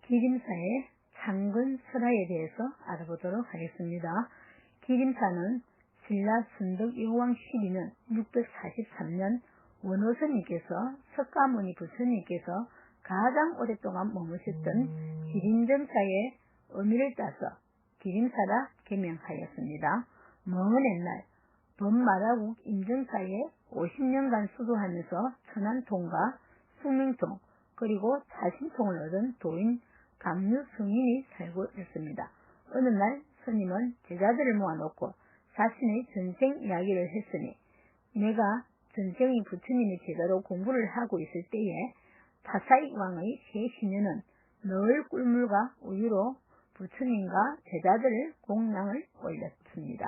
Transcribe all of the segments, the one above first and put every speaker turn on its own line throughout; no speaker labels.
기림사의 창건 설화에 대해서 알아보도록 하겠습니다. 기림사는 신라 순덕 여왕 12년 643년 원호선님께서 석가모니 부처님께서 가장 오랫동안 머무셨던 기림정사의 의미를 따서 기림사라 개명하였습니다. 먼 옛날 범마라국 임정사에 50년간 수도하면서 천안통과 숙명통 그리고 자신통을 얻은 도인 강류 성인이 살고 있었습니다. 어느 날 스님은 제자들을 모아놓고 자신의 전생 이야기를 했으니 내가 전생의 부처님의 제자로 공부를 하고 있을 때에 타사익 왕의 세 시녀는 늘 꿀물과 우유로 부처님과 제자들을 공양을 올렸습니다.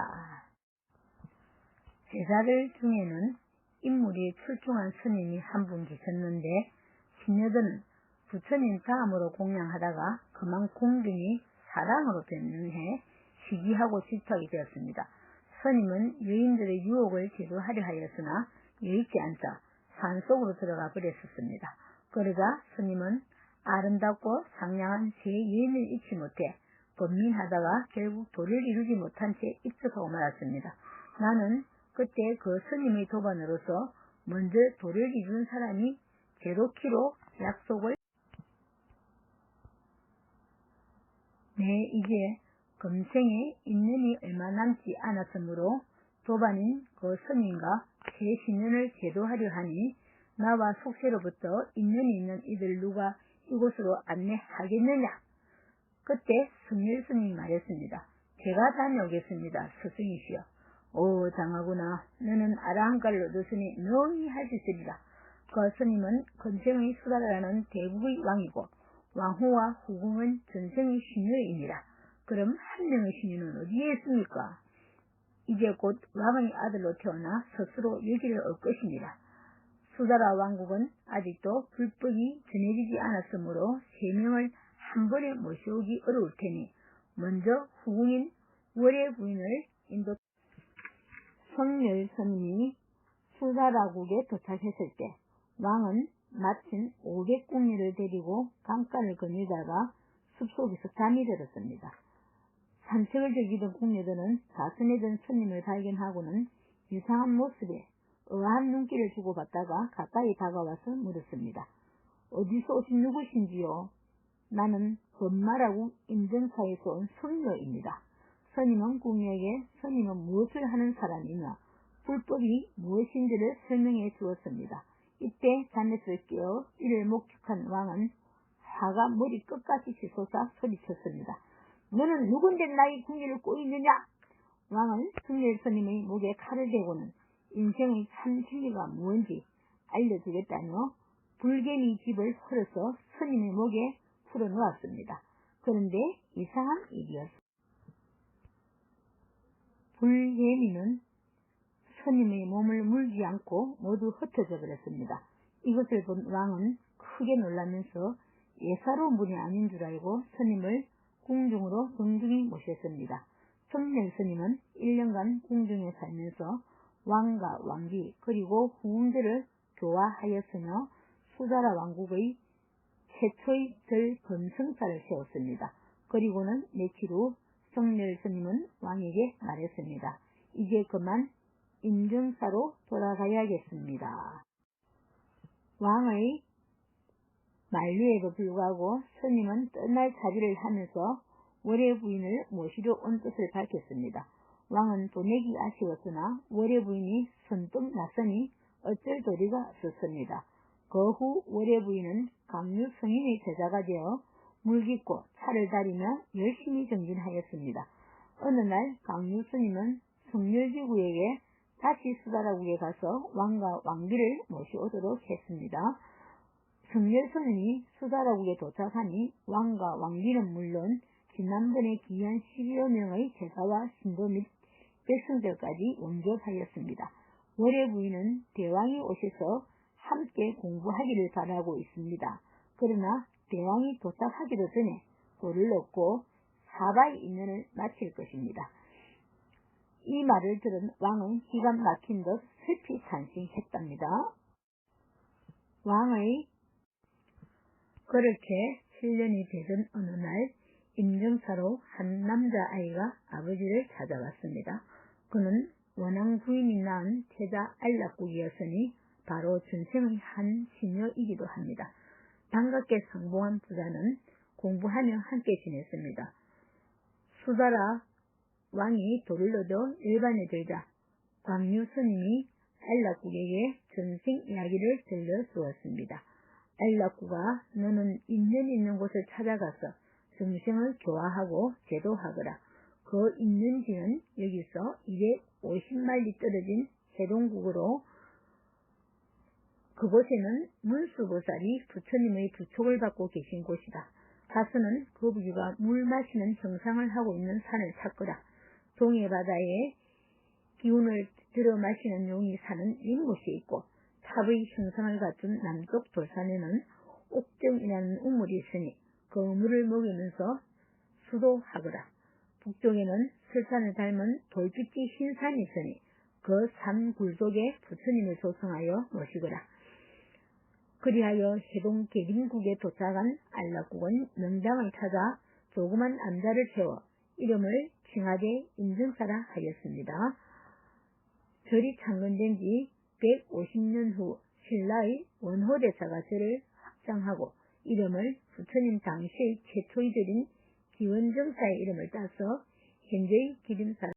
제자들 중에는 인물이 출중한 스님이 한 분 계셨는데 시녀들은 부처님 다음으로 공양하다가 그만 공경이 사랑으로 변해 시기하고 질투하게 되었습니다. 스님은 여인들의 유혹을 제도하려 하였으나 여의치 않자 산속으로 들어가 버렸었습니다. 그러자 스님은 아름답고 상냥한 제 여인을 잊지 못해 번민하다가 결국 도를 이루지 못한 채 입적하고 말았습니다. 나는 그때 그 스님의 도반으로서 먼저 도를 이룬 사람이 제도키로 약속을 이제 금생에 인연이 얼마 남지 않았으므로 도반인 그 스님과 제 신년을 제도하려 하니 나와 속세로부터 인연이 있는 이들 누가 이곳으로 안내하겠느냐. 그때 승열 스님이 말했습니다. 제가 다녀오겠습니다. 스승이시여. 오 장하구나. 너는 아라한가를 얻었으니 능히 할 수 있으리라. 그 스님은 건생의 수다라는 대국의 왕이고 왕후와 후궁은 전생의 시녀이니라. 그럼 한 명의 시녀는 어디에 있습니까? 이제 곧 왕의 아들로 태어나 스스로 여기를 얻 것입니다. 수다라 왕국은 아직도 불법이 전해지지 않았으므로 세 명을 한 번에 모셔오기 어려울 테니 먼저 후궁인 월의 부인을 인도. 성열 스님이 수다라국에 도착했을 때 왕은 마침 500궁녀를 데리고 강가를 거닐다가 숲속에서 잠이 들었습니다. 산책을 즐기던 궁녀들은 자선에 든 스님을 발견하고는 이상한 모습에 의아한 눈길을 주고받다가 가까이 다가와서 물었습니다. 어디서 오신 누구신지요? 나는 범마라국 임정사에서 온 성녀입니다. 스님은 궁녀에게 스님은 무엇을 하는 사람이며 불법이 무엇인지를 설명해 주었습니다. 이때 잠에서 깨어 이를 목격한 왕은 화가 머리 끝까지 치솟아 소리쳤습니다. 너는 누군데 나의 궁녀를 꼬이느냐? 왕은 승열 스님의 목에 칼을 대고는 인생의 참 진리가 무엇인지 알려주겠다며 불개미 집을 헐어서 스님의 목에 풀어놓았습니다. 그런데 이상한 일이었습니다. 불개미는 스님의 몸을 물지 않고 모두 흩어져 버렸습니다. 이것을 본 왕은 크게 놀라면서 예사로운 분이 아닌 줄 알고 스님을 궁중으로 정중히 모셨습니다. 성열 스님은 1년간 궁중에 살면서 왕과 왕비 그리고 후궁들을 교화하였으며 수다라 왕국의 최초의 절 범성사를 세웠습니다. 그리고는 며칠 후 성열 스님은 왕에게 말했습니다. 이제 그만 임정사로 돌아가야겠습니다. 왕의 만류에도 불구하고 스님은 떠날 차비를 하면서 월의 부인을 모시려 온 뜻을 밝혔습니다. 왕은 보내기 아쉬웠으나 월의 부인이 선뜻 나서니 어쩔 도리가 없었습니다. 그 후 월의 부인은 강류 성인의 제자가 되어 물깃고 차를 다리며 열심히 정진하였습니다. 어느 날 강류 스님은 성열지구에게 다시 수다라국에 가서 왕과 왕비를 모셔오도록 했습니다. 성열 스님이 수다라국에 도착하니 왕과 왕비는 물론 지난번에 귀한 12여 명의 제자와 신도 및 백성들까지 영접하였습니다. 월의 부인은 대왕이 오셔서 함께 공부하기를 바라고 있습니다. 그러나 대왕이 도착하기도 전에 돌을 얻고 사바의 인연을 마칠 것입니다. 이 말을 들은 왕은 기가 막힌 듯 슬피 찬싱했답니다. 왕의 그렇게 7년이 되던 어느 날 임정사로 한 남자아이가 아버지를 찾아왔습니다. 그는 원앙 부인이 낳은 태자 안락국이었으니 바로 전생의 한 시녀이기도 합니다. 반갑게 성공한 부자는 공부하며 함께 지냈습니다. 수다라 왕이 돌을 얻어 일반에 들자 광유 스님이 안락국에게 전생 이야기를 들려주었습니다. 안락국아, 너는 인연 있는 곳을 찾아가서 정생을 교화하고 제도하거라. 그 있는지는 여기서 250마일리 떨어진 해동국으로 그곳에는 문수보살이 부처님의 부촉을 받고 계신 곳이다. 가서는 거북이가 물 마시는 정상을 하고 있는 산을 찾거라. 동해바다에 기운을 들어 마시는 용이 사는 연못이 있고 탑의 형상을 갖춘 남쪽 돌산에는 옥정이라는 우물이 있으니 그 물을 먹이면서 수도하거라. 북쪽에는 설산을 닮은 돌빛이 흰 산이 있으니 그 산 굴속에 부처님을 조성하여 모시거라. 그리하여 해동 계림국에 도착한 안락국은 명당을 찾아 조그만 암자를 세워 이름을 징하대 임정사라 하였습니다. 절이 창건된 지 150년 후 신라의 원호대사가 절을 확장하고 이름을 부처님 당시의 최초의 절인 기원정사의 이름을 따서 현재의 기림사.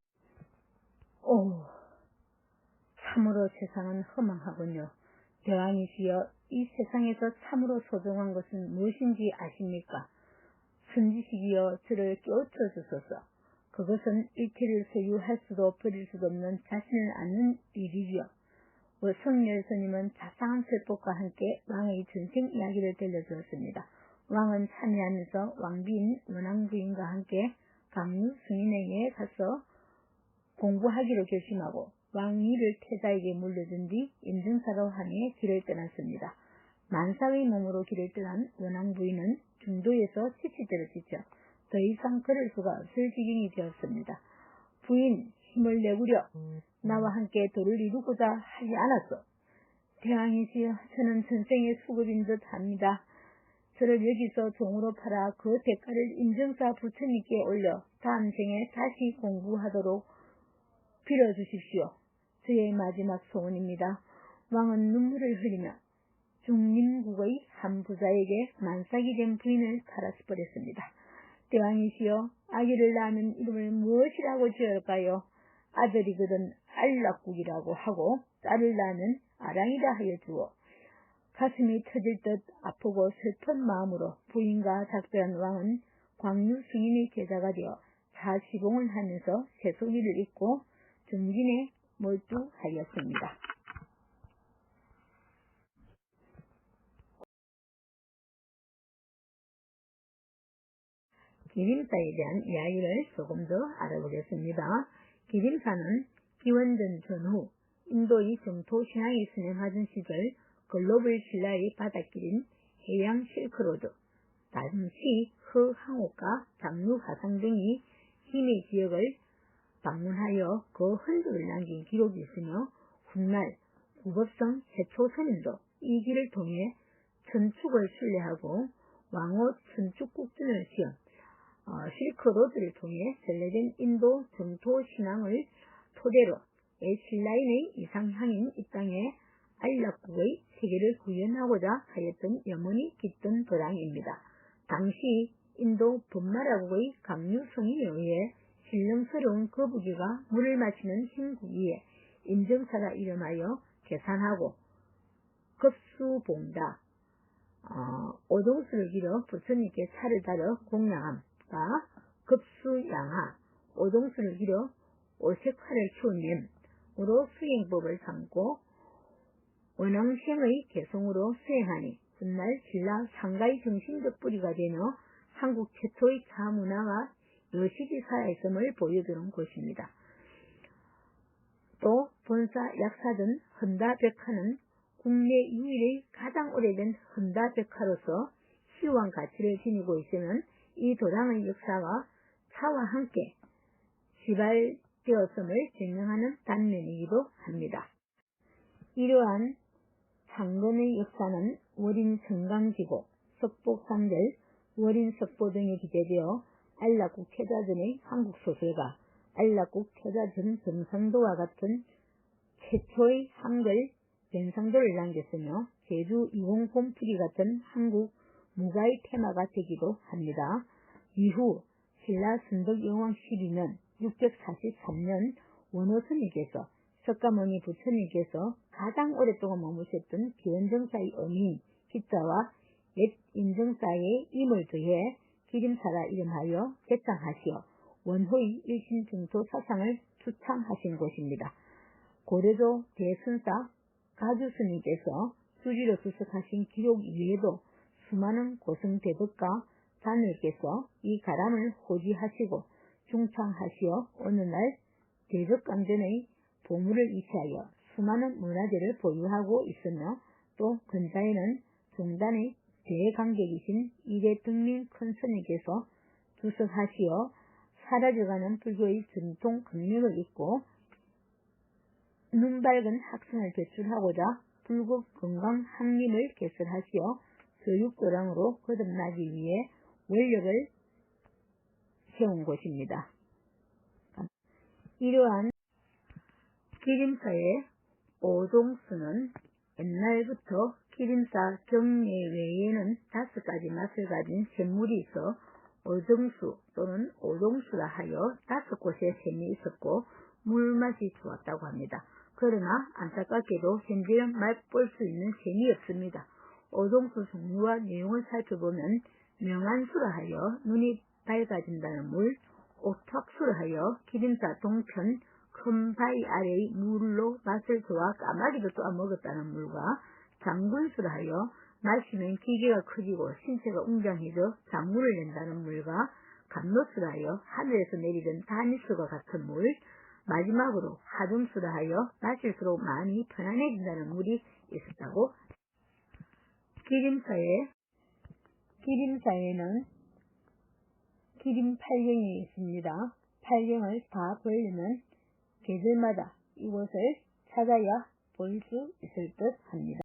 참으로 세상은 허망하군요. 대왕이시여, 이 세상에서 참으로 소중한 것은 무엇인지 아십니까? 선지식이여, 저를 깨우쳐 주소서. 그것은 일체를 소유할 수도 버릴 수도 없는 자신을 아는 일이지요. 성렬 스님은 자상한 설법과 함께 왕의 전생 이야기를 들려주었습니다. 왕은 참여하면서 왕비인 원앙부인과 함께 강유 승인에게 가서 공부하기로 결심하고 왕위를 태자에게 물려준 뒤 임정사로 하며 길을 떠났습니다. 만사의 몸으로 길을 떠난 원앙부인은 중도에서 지치도록 지쳐 더 이상 걸을 수가 없을 지경이 되었습니다. 부인, 힘을 내구려 나와 함께 도를 이루고자 하지 않았소. 대왕이시여, 저는 전생의 수급인 듯 합니다. 저를 여기서 종으로 팔아 그 대가를 임정사 부처님께 올려 다음 생에 다시 공부하도록 빌어주십시오. 저의 마지막 소원입니다. 왕은 눈물을 흘리며 중림국의 한 부자에게 만삭이 된 부인을 팔아버렸습니다. 대왕이시여, 아기를 낳으면 이름을 무엇이라고 지을까요? 아들이거든 안락국이라고 하고 딸을 낳으면 아랑이라 하여 주어. 가슴이 터질 듯 아프고 슬픈 마음으로 부인과 작별한 왕은 광유 승인의 제자가 되어 자시봉을 하면서 세속일을 잊고 정진에 몰두하였습니다. 기림사에 대한 이야기를 조금 더 알아보겠습니다. 기림사는 기원전 전후 인도의 정토 신앙이 스nem하던 시절 글로벌 신라의 바닷길인 해양 실크로드, 당시 허항옥과 장류 화상 등이 힘의 지역을 방문하여 그 흔적을 남긴 기록이 있으며 훗날 구법성 해초 스님도 이 길을 통해 천축을 순례하고 왕호 천축국준을 시험 실크로드를 통해 전래된 인도 정토 신앙을 토대로 신라인의 이상향인 이 땅에 안락국의 세계를 구현하고자 하였던 염원이 깃든 도량입니다. 당시 인도 분마라국의 강유 성인에 의해 신령스러운 거북이가 물을 마시는 흰구기에 임정사라 이름하여 계산하고 급수봉다 오동수를 기려 부처님께 차를 달아 공양함과 급수양하 오동수를 기려 오색화를 키우님으로 수행법을 삼고 원앙생의 개성으로 수행하니 훗날 신라 상가의 정신적 뿌리가 되며 한국 최초의 차문화가 여실히 살아있음을 보여주는 곳입니다. 또 본사 약사전 헌다백화는 국내 유일의 가장 오래된 헌다백화로서 희왕 가치를 지니고 있으면 이 도량의 역사가 차와 함께 시발되었음을 증명하는 단면이기도 합니다. 이러한 창건의 역사는 월인 청강지고 석복삼절 월인석보 등에 기재되어 안락국 태자전의 한국 소설가, 안락국 태자전 정상도와 같은 최초의 한글 변상도를 남겼으며 제주 20 곰투리 같은 한국 무가의 테마가 되기도 합니다. 이후 신라 순덕영왕 12년 643년 원호스님께서 석가모니 부처님께서 가장 오랫동안 머무셨던 기원정사의 어민 기자와 옛 인정사의 임을 더해 기림사라 이름하여 개창하시어 원호의 일신증토 사상을 추창하신 곳입니다. 고려도 대순사 가주스님께서 수지로 수석하신 기록 이외에도 수많은 고승대덕가 자늘께서 이 가람을 호지하시고 중창하시어 어느 날 대덕강전의 보물을 이체하여 수많은 문화재를 보유하고 있으며 또 근자에는 중단의 대강객이신 이대 등민 큰스님께서 주석하시어 사라져가는 불교의 전통 강력을 잇고 눈밝은 학생을 배출하고자 불교 건강 학림을 개설하시어 교육도량으로 거듭나기 위해 원력을 세운 곳입니다. 이러한 기림사의 오종수는 옛날부터 기림사 경례 외에는 5가지 맛을 가진 샘물이 있어 오정수 또는 오종수라 하여 5곳에 샘이 있었고 물맛이 좋았다고 합니다. 그러나 안타깝게도 현재는 맛볼 수 있는 샘이 없습니다. 오종수 종류와 내용을 살펴보면 명안수라 하여 눈이 밝아진다는 물, 옥탁수라 하여 기림사 동편 큰 바위 아래의 물로 맛을 좋아 까마귀도 또아 먹었다는 물과 장군수라 하여 마시면 기계가 커지고 신체가 웅장해져 장군을 낸다는 물과 감로수라 하여 하늘에서 내리던 다니수가 같은 물, 마지막으로 하중수라 하여 마실수록 마음이 편안해진다는 물이 있었다고. 기림사에는 기림 8경이 있습니다. 8경을 다 보려면 계절마다 이곳을 찾아야 볼 수 있을 듯 합니다.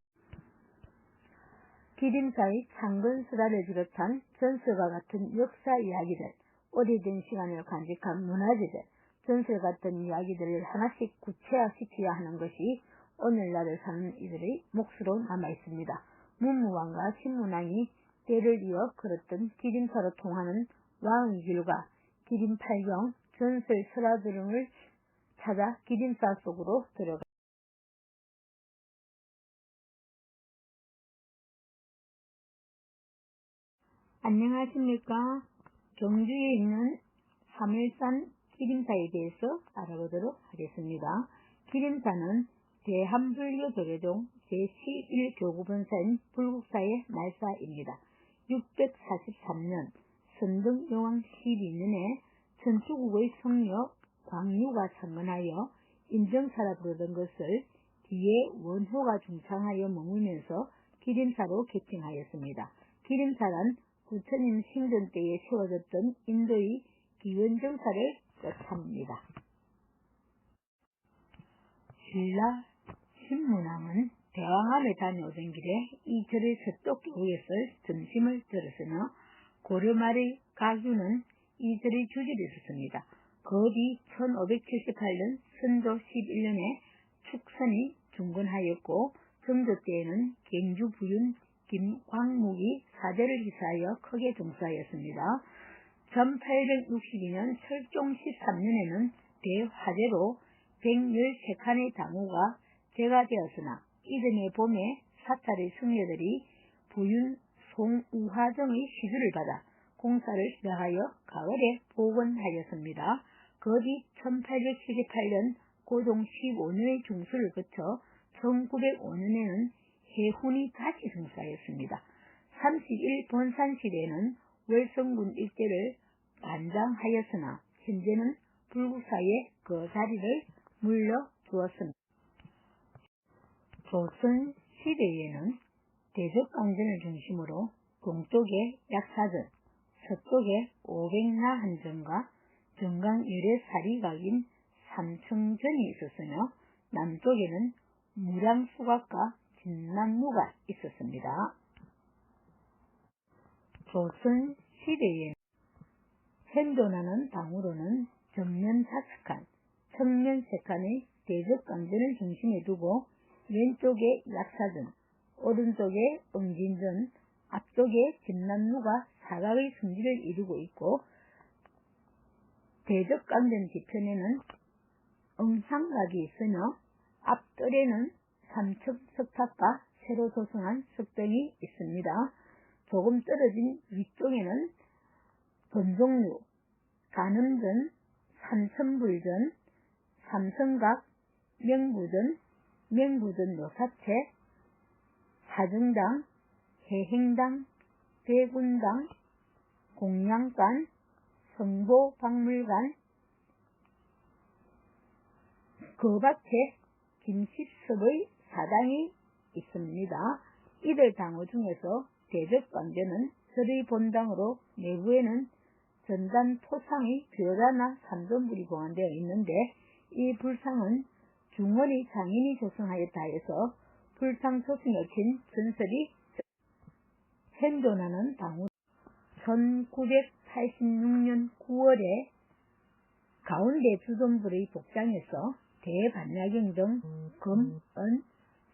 기림사의 창건수라를 비롯한 전설과 같은 역사 이야기들, 오래된 시간을 간직한 문화재들, 전설 같은 이야기들을 하나씩 구체화시켜야 하는 것이 오늘날을 사는 이들의 몫으로 남아있습니다. 문무왕과 신문왕이 때를 이어 걸었던 기림사로 통하는 왕의 길과 기림팔경, 전설 설화 등을 찾아 기림사 속으로 들어가 안녕하십니까. 경주에 있는 하멜산 기림사에 대해서 알아보도록 하겠습니다. 기림사는 대한불교 도교종 제11교구본사인 불국사의 말사입니다. 643년 선등영왕 12년에 천주국의 성녀 광유가 창건하여 인정사라 부르던 것을 뒤에 원호가 중창하여 머물면서 기림사로 개칭하였습니다. 기림사란 부처님 생전 때에 세워졌던 인도의 기원정사를 뜻합니다. 신라 신문왕은 대왕암에 다녀오던 길에 이 절의 서쪽교구에서 점심을 들었으며 고려 말의 가규는 이 절의 주지를 했습니다. 그 뒤 1578년 선조 11년에 축선이 중건하였고 정조 때에는 경주 부윤 김광묵이 사제를 기사하여 크게 종사하였습니다. 1862년 철종 13년에는 대화제로 113칸의 당우가 제가 이듬해 봄에 사찰의 승려들이 부윤 송우화정의 시주를 받아 공사를 시작하여 가을에 복원하였습니다. 그 뒤 1878년 고종 15년의 중수를 거쳐 1905년에는 해훈이 다시 승사하였습니다. 31 본산시대에는 월성군 일대를 반장하였으나 현재는 불국사에 그 자리를 물려주었습니다. 조선 시대에는 대적강전을 중심으로 동쪽에 약사전, 서쪽에 500나한전과 정강 유래사리각인 삼청전이 있었으며 남쪽에는 무량수각과 진남루가 있었습니다. 조선 시대에 현존하는 당으로는 정면 좌측한, 측면 세칸의 대적강전을 중심에 두고 왼쪽에 약사전, 오른쪽에 응진전, 앞쪽에 진남루가 사각의 승지를 이루고 있고 대적강전 뒤편에는 응상각이 있으며 앞뜰에는 삼척 석탑과 새로 조성한 석등이 있습니다. 조금 떨어진 위쪽에는 번종루, 간음전, 삼천불전, 삼성각, 명부전 요사체, 사중당, 해행당, 대군당, 공양관, 성보박물관, 거박체, 김십섭의 사당이 있습니다. 이들 당호 중에서 대적강전은 절의 본당으로 내부에는 전단 토상의 벼라나 삼존불이 보관되어 있는데 이 불상은 중원의 장인이 조성하였다 해서 불상 조성에 얽힌 전설이 현존하는 당후 1986년 9월에 가운데 주존불의 복장에서 대반야경 등 금, 은,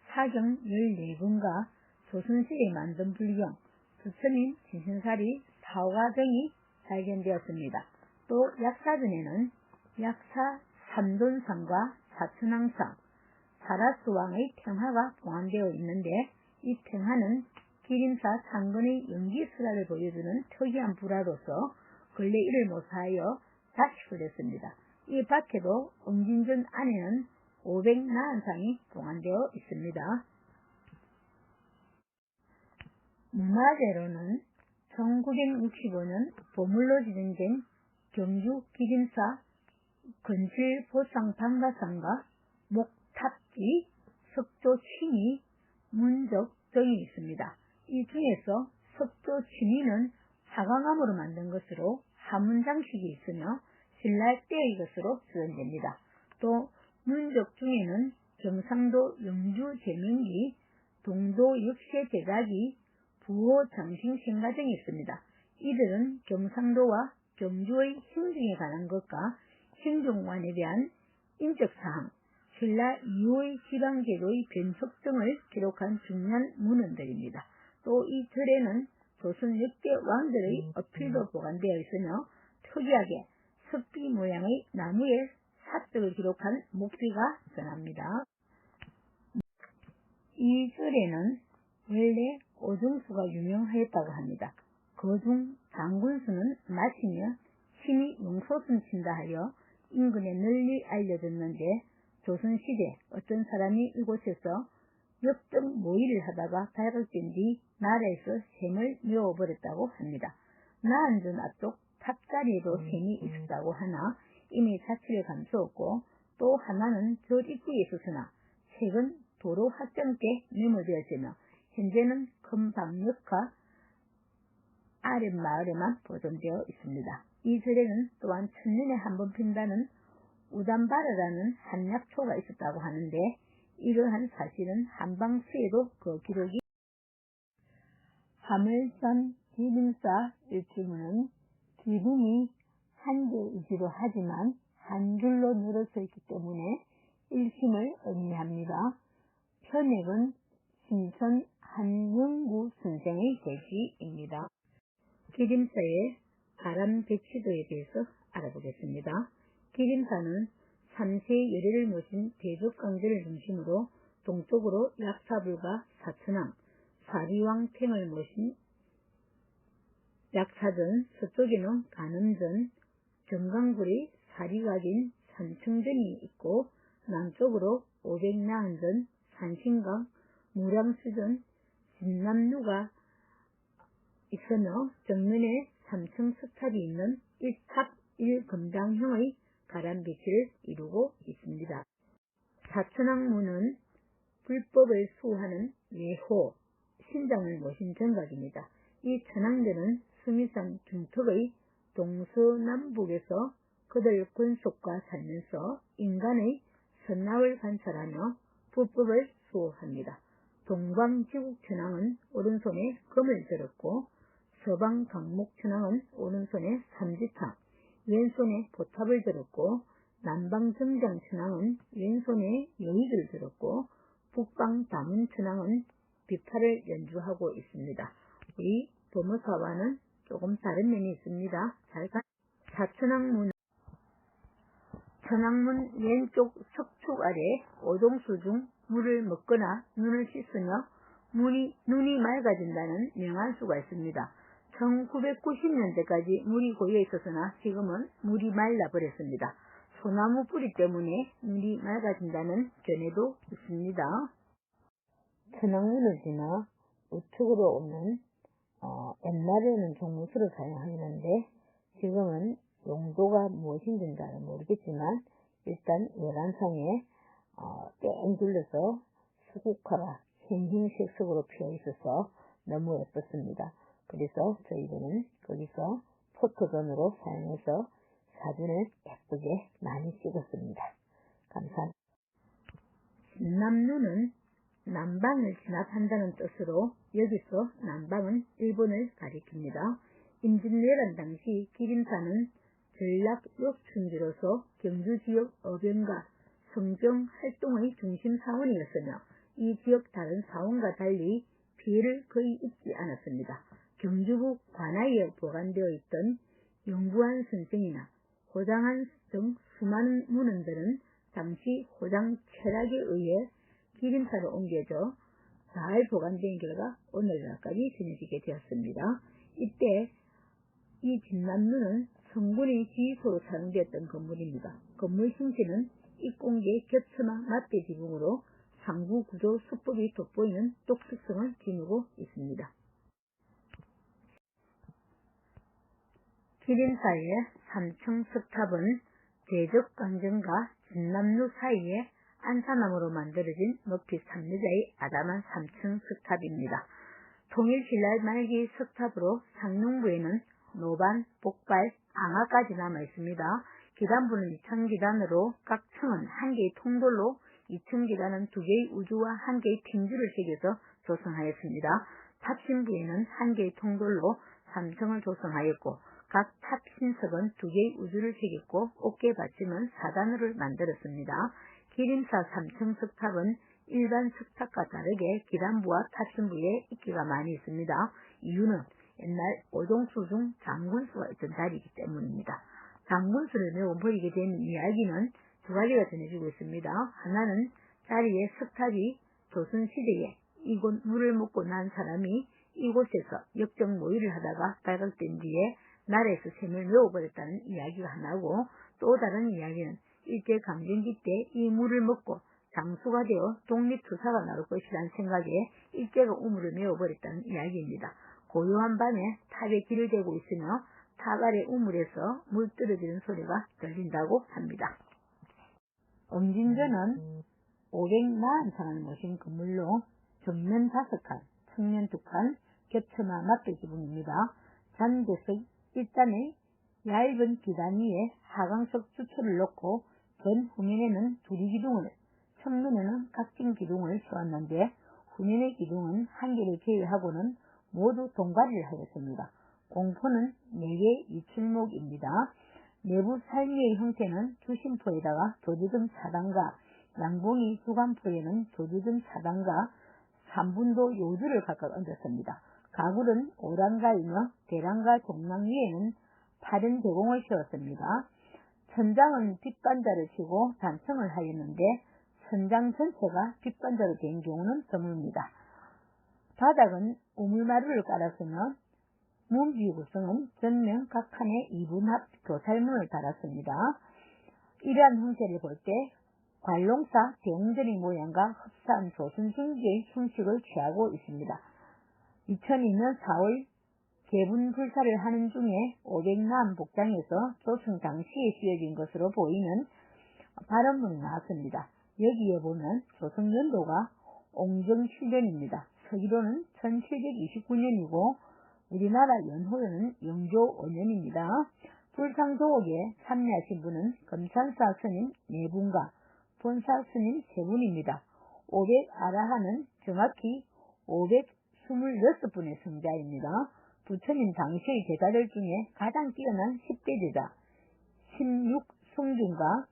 사경 14건과 조선시대에 만든 불경, 부처님 진신살이 사화 등이 발견되었습니다. 또 약사전에는 약사 삼돈상과 사천왕상, 사라스왕의 평화가 봉안되어 있는데 이 평화는 기림사 상근의 연기설화를 보여주는 특이한 불화로서 근래 이를 모사하여 자식을 했습니다. 이 밖에도 응진전 안에는 500나한상이 봉안되어 있습니다. 문화재로는 1965년 보물로 지정된 경주 기림사 건실 보상 방가상과 목탑지, 석조 취미, 문적 등이 있습니다. 이 중에서 석조 취미는 화강암으로 만든 것으로 하문 장식이 있으며 신라 때의 것으로 추정됩니다. 또 문적 중에는 경상도 영주 제명기, 동도 역세 제작이, 부호 장신 생가 등이 있습니다. 이들은 경상도와 경주의 행중에 관한 것과 행정관에 대한 인적사항, 신라 이후의 지방제도의 변혁 등을 기록한 중요한 문헌들입니다. 또 이 절에는 조선 역대 왕들의 어필도 보관되어 있으며 특이하게 석비 모양의 나무에 사적을 기록한 목비가 전합니다. 이 절에는 원래 오중수가 유명하였다고 합니다. 그중 장군수는 마시며 힘이 용솟음 친다 하여 인근에 널리 알려졌는데 조선시대 어떤 사람이 이곳에서 역등 모의를 하다가 발각된 뒤 나라에서 샘을 메워버렸다고 합니다. 나한전 앞쪽 탑자리에도 샘이 있었다고 하나 이미 자취를 감추었고 또 하나는 절 입구에 있었으나 최근 도로 확장 때 메모되었으며 현재는 큰 방역과 아랫마을에만 보존되어 있습니다. 이 절에는 또한 천년에 한 번 핀다는 우담바라라는 한약초가 있었다고 하는데 이러한 사실은 한방수에도 그 기록이 화물선 기림사 일주문은 기림이 한 개이기도 하지만 한 줄로 늘어서 있기 때문에 일심을 의미합니다. 편액은 신천 한영구 선생의 제시입니다. 기림사의 바람 배치도에 대해서 알아보겠습니다. 기림사는 3세 열애를 모신 대적강전을 중심으로 동쪽으로 약사불과 사천왕, 사리왕팽을 모신 약사전, 서쪽에는 간음전, 정강불이 사리각인 산청전이 있고 남쪽으로 500나한전, 산신강, 무량수전, 진남루가 있으며 정면에 삼층석탑이 있는 1탑 1금당형의 가람빛을 이루고 있습니다. 사천왕문은 불법을 수호하는 예호, 신장을 모신 정각입니다. 이 천왕전은 수미산 중턱의 동서남북에서 그들 권속과 살면서 인간의 선납을 관찰하며 불법을 수호합니다. 동방지국천왕은 오른손에 금을 들었고 서방 강목천왕은 오른손에 삼지탕, 왼손에 보탑을 들었고, 남방 정장천왕은 왼손에 여익을 들었고, 북방 다문천왕은 비파를 연주하고 있습니다. 우리 도모사와는 조금 다른 면이 있습니다. 사천왕문, 천왕문 왼쪽 석축 아래 오동수 중 물을 먹거나 눈을 씻으며 눈이 맑아진다는 명안수가 있습니다. 1990년대까지 물이 고여 있었으나 지금은 물이 말라버렸습니다. 소나무 뿌리 때문에 눈이 맑아진다는 견해도 있습니다. 천왕문을 지나 우측으로 오면 옛날에는 종무수를 사용하였는데 지금은 용도가 무엇인지는 잘 모르겠지만 일단 외관상에 땡 둘러서 수국화가 흰색 속으로 피어 있어서 너무 예뻤습니다. 그래서 저희들은 거기서 포토존으로 사용해서 사진을 예쁘게 많이 찍었습니다. 감사합니다. 진남루는 남방을 진압한다는 뜻으로 여기서 남방은 일본을 가리킵니다. 임진왜란 당시 기림사는 전략 요충지로서 경주지역 어변과 성경 활동의 중심 사원이었으며 이 지역 다른 사원과 달리 피해를 거의 입지 않았습니다. 경주북 관아에 보관되어 있던 영부한 선생이나 호장한 등 수많은 문헌들은 당시 호장 철학에 의해 기림사로 옮겨져 잘 보관된 결과 오늘날까지 전해지게 되었습니다. 이때 이 진남루는 성군의 지휘소로 사용되었던 건물입니다. 건물 형태는 입공계 겹쳐마 맞대 지붕으로 상부 구조 수법이 돋보이는 독특성을 지니고 있습니다. 기림사의 3층 석탑은 대적강정과 진남루 사이에 안사나무로 만들어진 높이 3m의 아담한 3층 석탑입니다. 통일신라 말기 석탑으로 상릉부에는 노반, 복발, 앙하까지 남아있습니다. 기단부는 2층기단으로 각 층은 한 개의 통돌로 2층 기단은 2개의 우주와 한 개의 팅주를 새겨서 조성하였습니다. 탑신부에는 한 개의 통돌로 3층을 조성하였고 각 탑신석은 2개의 우주를 새겼고 어깨 받침은 4단으로 만들었습니다. 기림사 3층 석탑은 일반 석탑과 다르게 기단부와 탑신부에 있기가 많이 있습니다. 이유는 옛날 오동수 중 장군수가 있던 자리이기 때문입니다. 장군수를 메워 버리게 된 이야기는 두 가지가 전해지고 있습니다. 하나는 자리에 석탑이 조선시대에 이곳 물을 먹고 난 사람이 이곳에서 역적 모의를 하다가 발각된 뒤에 나라에서 셈을 메워버렸다는 이야기가 하나고, 또 다른 이야기는 일제강점기 때 이 물을 먹고 장수가 되어 독립투사가 나올 것이라는 생각에 일제가 우물을 메워버렸다는 이야기입니다. 고요한 밤에 탑에 길을 대고 있으며 탑 아래 우물에서 물 떨어지는 소리가 들린다고 합니다. 엄진전은 540칸을 모신 건물로 정면 5칸, 측면 2칸, 겹쳐마 맞대 지붕입니다. 잔대석 1단의 얇은 기단 위에 하강석 주초를 놓고 전 후면에는 두리기둥을, 측면에는 각진 기둥을 세웠는데 후면의 기둥은 한 개를 제외하고는 모두 동가리를 하였습니다. 공포는 4개 이출목입니다. 내부 살미의 형태는 주심포에다가 조주등 4단과 양봉이 주간포에는 조주등 4단과 3분도 요주를 각각 얹었습니다. 가굴은 5단가이며 대랑과 종랑 위에는 8연 대공을 세웠습니다. 천장은 빗반자를 치고 단청을 하였는데 천장 전체가 빗반자로 된 경우는 드뭅니다. 바닥은 우물마루를 깔았으며 문비 구성은 전면 각 칸에 2분합 교살문을 달았습니다. 이러한 형태를 볼 때 관롱사 대웅전의 모양과 흡사한 조선중기의 형식을 취하고 있습니다. 2002년 4월 개분불사를 하는 중에 500남 복장에서 조승 당시에 씌워진 것으로 보이는 발언문이 나왔습니다. 여기에 보면 조선연도가 옹정 7년입니다. 서기로는 1729년이고 우리나라 연호로는 영조 5년입니다. 불상도옥에 참여하신 분은 검산사 스님 4분과 본사 스님 3분입니다. 500아라하는 정확히 526분의 성자입니다. 부처님 당시의 제자들 중에 가장 뛰어난 10대 제자, 16승준과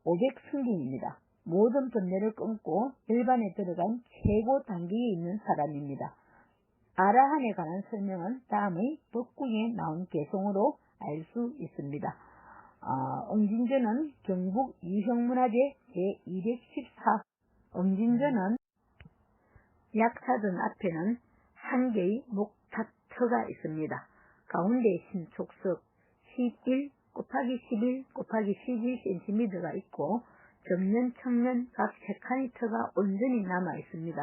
500승준입니다. 모든 번뇌를 끊고 열반에 들어간 최고 단계에 있는 사람입니다. 아라한에 관한 설명은 다음의 법국에 나온 개성으로 알 수 있습니다. 응진전은 경북 유형문화재 제214. 응진전은 약사전 앞에는 한 개의 목탑터가 있습니다. 가운데 신촉석 11 곱하기 11 곱하기 11cm가 있고 정면, 측면 각 3칸의 터가 온전히 남아 있습니다.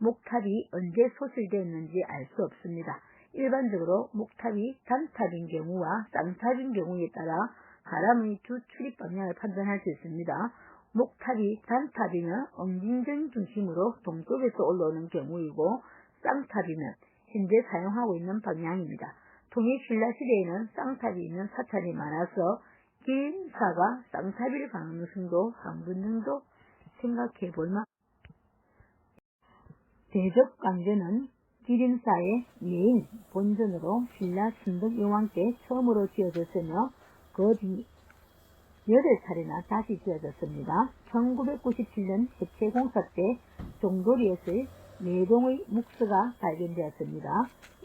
목탑이 언제 소실되었는지 알 수 없습니다. 일반적으로 목탑이 단탑인 경우와 쌍탑인 경우에 따라 가람의 주 출입 방향을 판단할 수 있습니다. 목탑이 단탑이면 응진전 중심으로 동쪽에서 올라오는 경우이고 쌍탑이면 현재 사용하고 있는 방향입니다. 통일신라 시대에는 쌍탑이 있는 사찰이 많아서 기림사가 쌍탑일 가능성도 한 분 정도 생각해 볼만. 대적강전은 기림사의 메인 본전으로 신라 순덕 여왕 때 처음으로 지어졌으며 그 뒤 8차례나 다시 지어졌습니다. 1997년 해체공사 때 종도리에서의 내동의 묵스가 발견되었습니다.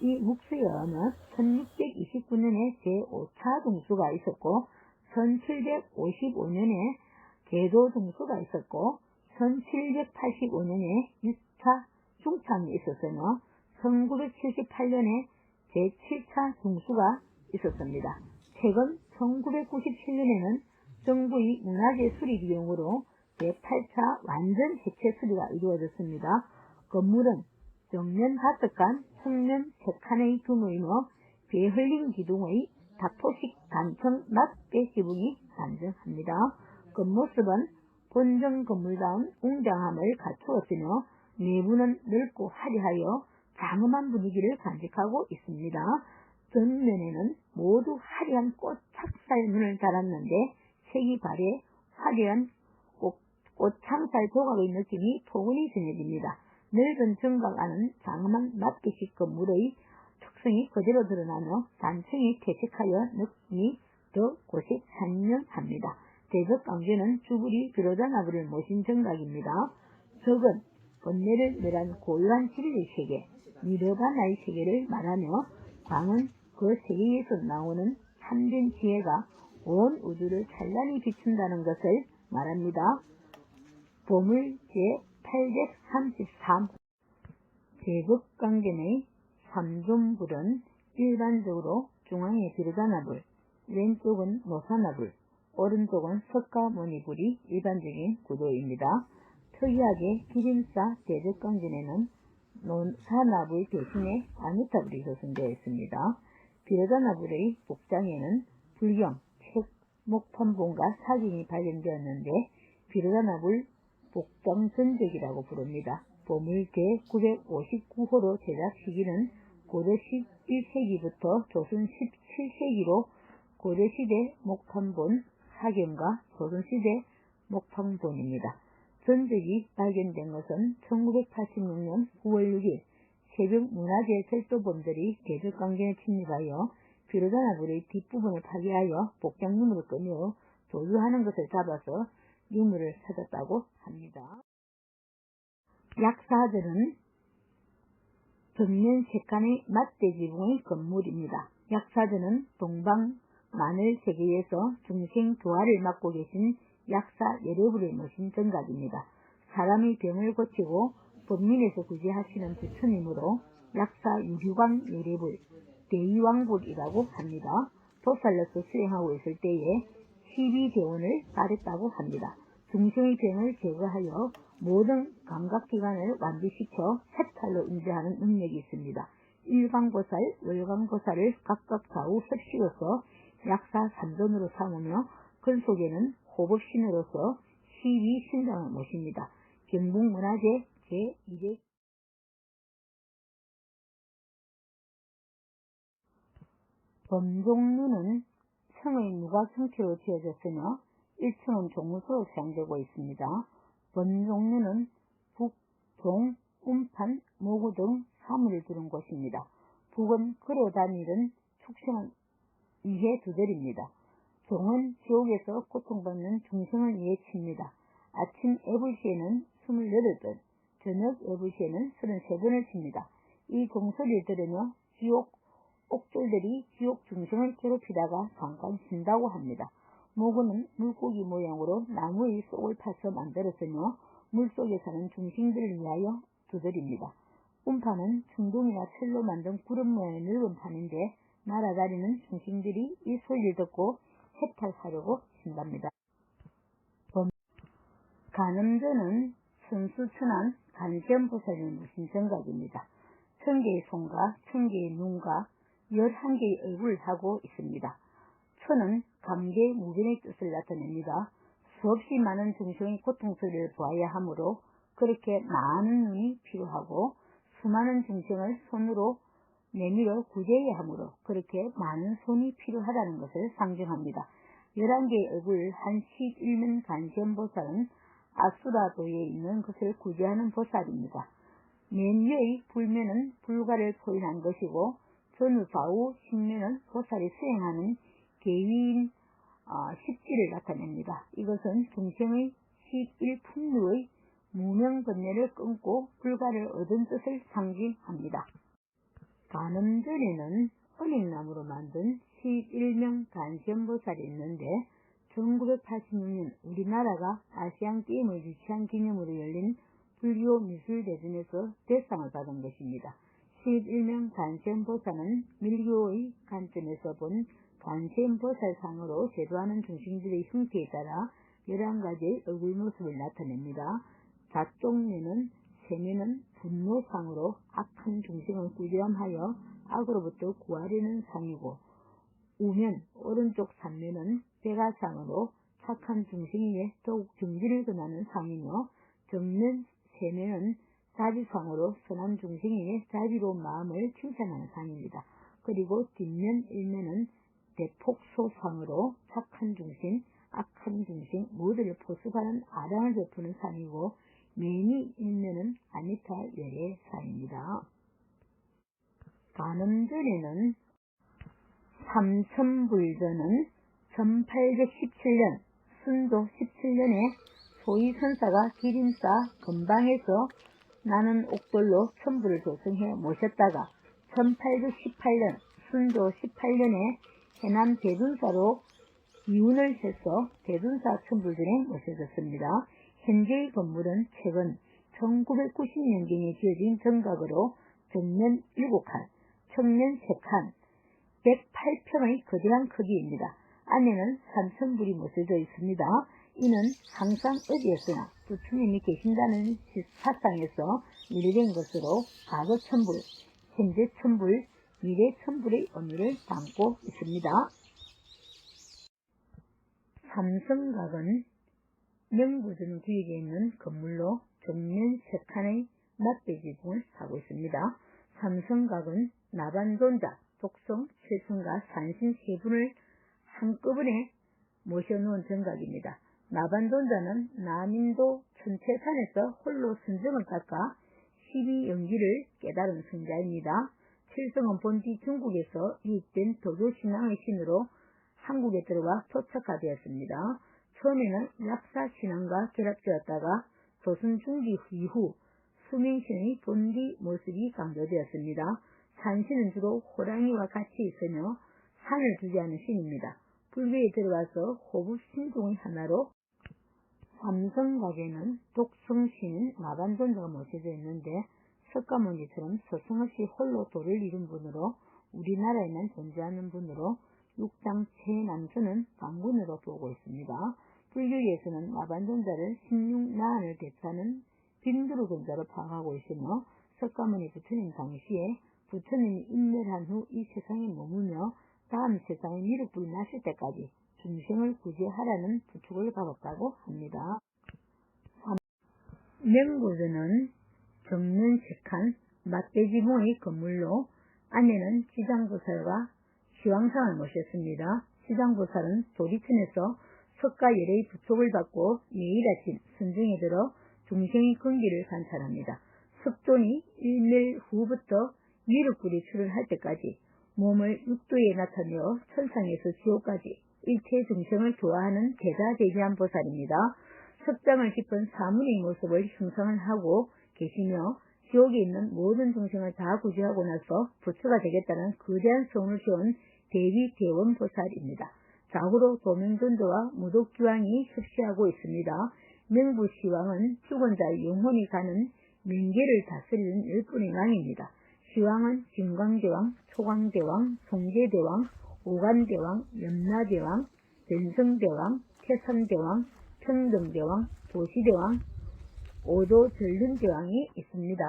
이 묵스여는 1629년에 제5차 동수가 있었고 1755년에 계도 동수가 있었고 1785년에 6차 중참이 있었으며 1978년에 제7차 중수가 있었습니다. 최근 1997년에는 정부의 문화재 수리 비용으로 제8차 완전 해체 수리가 이루어졌습니다. 건물은 정면 5칸, 측면 3칸의 규모이며 배흘린 기둥의 다포식 단청 납배 지붕이 간증합니다. 겉모습은 본정 건물다운 웅장함을 갖추었으며 내부는 넓고 화려하여 장엄한 분위기를 간직하고 있습니다. 전면에는 모두 화려한 꽃 착살문을 달았는데 색이 발해 화려한 꽃창살 조각의 느낌이 포근히 전해집니다. 넓은 정각 안은 장엄한 납배식 건물의 특성이 그대로 드러나며 단층이 퇴색하여 느낌이 더 고색 산명합니다. 대적강전은 주부리 비로자나부를 모신 정각입니다. 적은 번뇌를 멸한 고유한 진리의 세계, 니르바나의 세계를 말하며 광은 그 세계에서 나오는 참된 지혜가 온 우주를 찬란히 비춘다는 것을 말합니다. 보물 제833. 대극강전의 3존불은 일반적으로 중앙에 비로자나불, 왼쪽은 노사나불, 오른쪽은 석가모니불이 일반적인 구도입니다. 특이하게 기림사 대적강전에는 노사나불 대신에 아미타불이 조성되어 있습니다. 비로자나불의 복장에는 불경, 책, 목판본과 사진이 발견되었는데 비로자나불 복장 전적이라고 부릅니다. 보물 제959호로 제작 시기는 고려 11세기부터 조선 17세기로 고려시대 목판본 사경과 조선시대 목판본입니다. 전적이 발견된 것은 1986년 9월 6일 새벽 문화재 철도범들이 대적강전에 침입하여 비로자나불의 뒷부분을 파괴하여 복장 유물을 꺼내어 도주하는 것을 잡아서 유물을 찾았다고 합니다. 약사들은 정면 3칸의 맞대지붕의 건물입니다. 약사들은 동방 마늘 세계에서 중생 교화를 맡고 계신 약사 여러분을 모신 정각입니다. 사람의 병을 고치고 법민에서 구제하시는 부처님으로 약사 유휴광 여래불, 대의왕불이라고 합니다. 도살로서 수행하고 있을 때에 12대원을 받았다고 합니다. 중생의 병을 제거하여 모든 감각기관을 완비시켜 해탈로 인지하는 능력이 있습니다. 일광보살, 월광보살을 각각 좌우 섭씨로서 약사 3존으로 삼으며 그 속에는 호법신으로서 12신장을 모십니다. 경북문화재 제200. 범종루는 층의 누각 형태로 지어졌으며 1층은 종무소로 사용되고 있습니다. 범종루는 북, 종, 운판, 모구 등 사물을 두는 곳입니다. 북은 걸어다니던 축생을 위해 두드립니다. 종은 지옥에서 고통받는 중생을 위해 칩니다. 아침 애불시에는 28번, 저녁 애불시에는 33번을 칩니다. 이 종소리를 들으며 지옥 옥졸들이 지옥 중생을 괴롭히다가 잠깐 쉰다고 합니다. 모구는 물고기 모양으로 나무의 속을 파서 만들었으며 물속에 사는 중생들을 위하여 두드립니다. 운판은 충동이나 철로 만든 구름 모양의 넓은 판인데 날아다니는 중생들이 이 소리를 듣고 해탈하려고 친답니다. 간음전은 천수천안 간지연보살의 무신 정각입니다. 1000개의 손과 1000개의 눈과 11개의 얼굴을 하고 있습니다. 천은 감개 무변의 뜻을 나타냅니다. 수없이 많은 중생의 고통소리를 보아야 하므로 그렇게 많은 눈이 필요하고 수많은 중생을 손으로 내밀어 구제해야 하므로 그렇게 많은 손이 필요하다는 것을 상징합니다. 11개의 얼굴을 한 11면 간지연보살은 아수라도에 있는 것을 구제하는 보살입니다. 맨 위의 불면은 불가를 표현한 것이고 전후 좌우 신면은 보살이 수행하는 계위인 10지를 나타냅니다. 이것은 중생의 11풍류의 무명번뇌를 끊고 불가를 얻은 뜻을 상징합니다. 간음전에는 은행나무로 만든 11명 간지연보살이 있는데 1986년 우리나라가 아시안게임을 유치한 기념으로 열린 불교 미술대전에서 대상을 받은 것입니다. 11명 간지연보살은 밀교의 관점에서 본 관세음보살상으로 제도하는 중생들의 형태에 따라 11가지의 얼굴 모습을 나타냅니다. 좌쪽면은 세면은 분노상으로 악한 중생을 구제함하여 악으로부터 구하려는 상이고 우면 오른쪽 삼면은 백아상으로 착한 중생에게 더욱 정진을 권하는 상이며 정면 세면은 자비상으로 선한 중생에게 자비로운 마음을 칭찬하는 상입니다. 그리고 뒷면 일면은 대폭소상으로 착한 중생, 악한 중생 모두를 포습하는 아량을 베푸는 상이고 맨이 일면은 아미타 열의 상입니다. 간음전에는 삼천불전은 1817년 순조 17년에 소위선사가 기림사 근방에서 나는 옥돌로 천부를 조성해 모셨다가 1818년 순조 18년에 해남 대둔사로 이운을 해서 대둔사 천불전에 모셔졌습니다. 현재의 건물은 최근 1990년경에 지어진 정각으로 정면 7칸, 측면 3칸, 108평의 거대한 크기입니다. 안에는 삼천불이 모셔져 있습니다. 이는 항상 어디에서나 부처님이 계신다는 사상에서 유래된 것으로 과거 천불, 현재 천불, 미래 천불의 의미를 담고 있습니다. 삼성각은 명부전 구역에 있는 건물로 정면 3칸의 맞배지붕을 하고 있습니다. 삼성각은 나반존자, 독성, 최승과 산신 3분을 한꺼번에 모셔놓은 정각입니다. 나반존자는 남인도 천체산에서 홀로 선정을 닦아 12연기를 깨달은 승자입니다. 칠성은 본디 중국에서 유입된 도교신앙의 신으로 한국에 들어와 토착화되었습니다. 처음에는 약사신앙과 결합되었다가 조선 중기 이후 수명신의 본디 모습이 강조되었습니다. 산신은 주로 호랑이와 같이 있으며 산을 주재하는 신입니다. 불교에 들어와서 호부 신종의 하나로 삼성각에는 독성신인 나반존자가 모셔져 있는데 석가모니처럼 서성 없이 홀로 도를 이룬 분으로 우리나라에만 존재하는 분으로 육장 최남선은 방군으로 보고 있습니다. 불교에서는 나반존자를 16나안을 대표하는 빈두르 존자로 파악하고 있으며 석가모니 부처님 당시에 부처님이 인멸한 후 이 세상에 머무며 다음 세상에 미륵불이 나실 때까지 중생을 구제하라는 부축을 받았다고 합니다. 명구전은 정면 3칸 맞배지붕의 건물로 안에는 지장보살과 시황상을 모셨습니다. 지장보살은 도리천에서 석가열의 부축을 받고 매일 아침 선정에 들어 중생의 근기를 관찰합니다. 석존이 일멸 후부터 미륵불이 출현할 때까지 몸을 육도에 나타내어 천상에서 지옥까지 일체 중생을 교화하는 대다대비한 보살입니다. 석장을 짚은 사문의 모습을 형상을 하고 계시며 지옥에 있는 모든 중생을 다 구제하고 나서 부처가 되겠다는 거대한 소원을 지은 대비대원 보살입니다. 좌우로 도명전도와 무독기왕이 협시하고 있습니다. 명부시왕은 죽은 자의 영혼이 가는 명계를 다스리는 일꾼의 왕입니다. 시왕은 진광대왕, 초광대왕, 송제대왕, 오간대왕, 염라대왕, 변성대왕, 태산대왕, 평등대왕, 도시대왕, 오도전륜대왕이 있습니다.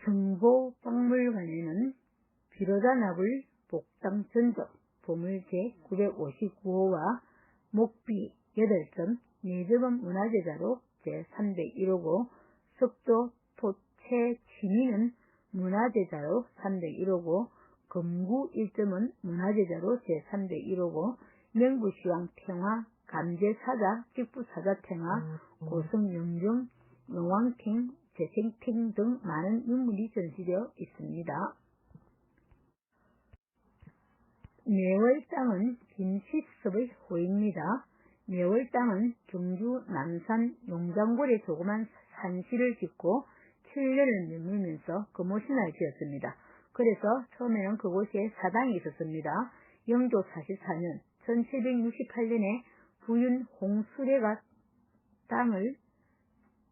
성보박물관에는 비로자나불 복당전조 보물 제959호와 목비 8점, 내접은 문화재자로 제301호고 석조 토채 치미는 문화재자로 301호고 금구 1점은 문화재자로 제301호고 명부시왕 평화 감제사자 직부사자 평화 고성 영종 영왕탱 재생탱 등 많은 유물이 전시되어 있습니다. 매월당은 김시섭의 호입니다. 매월당은 경주 남산 용장골에 조그만 산실을 짓고 7년을 머물면서 금오신을 지었습니다. 그래서 처음에는 그곳에 사당이 있었습니다. 영조 44년 1768년에 부윤 홍수래가 땅을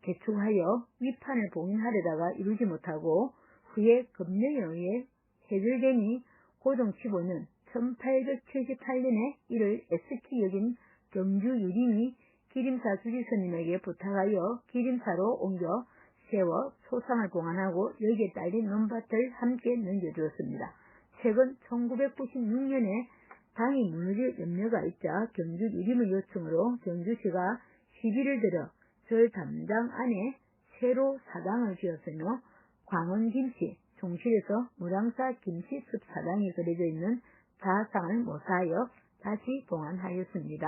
개축하여 위판을 봉인하려다가 이루지 못하고 후에 금령에 의해 해결되니 고종 15년 1878년에 이를 애석히 여긴 경주 유림이 기림사 주지스님에게 부탁하여 기림사로 옮겨 세워 소상을 봉안하고 여기에 딸린 논밭을 함께 넘겨주었습니다. 최근 1996년에 당이 무너질 염려가 있자 경주 유림의 요청으로 경주시가 시비를 들어 절 담장 안에 새로 사당을 지었으며 광원김씨 종실에서 무량사 김씨습 사당이 그려져 있는 자상을 모사하여 다시 봉안하였습니다.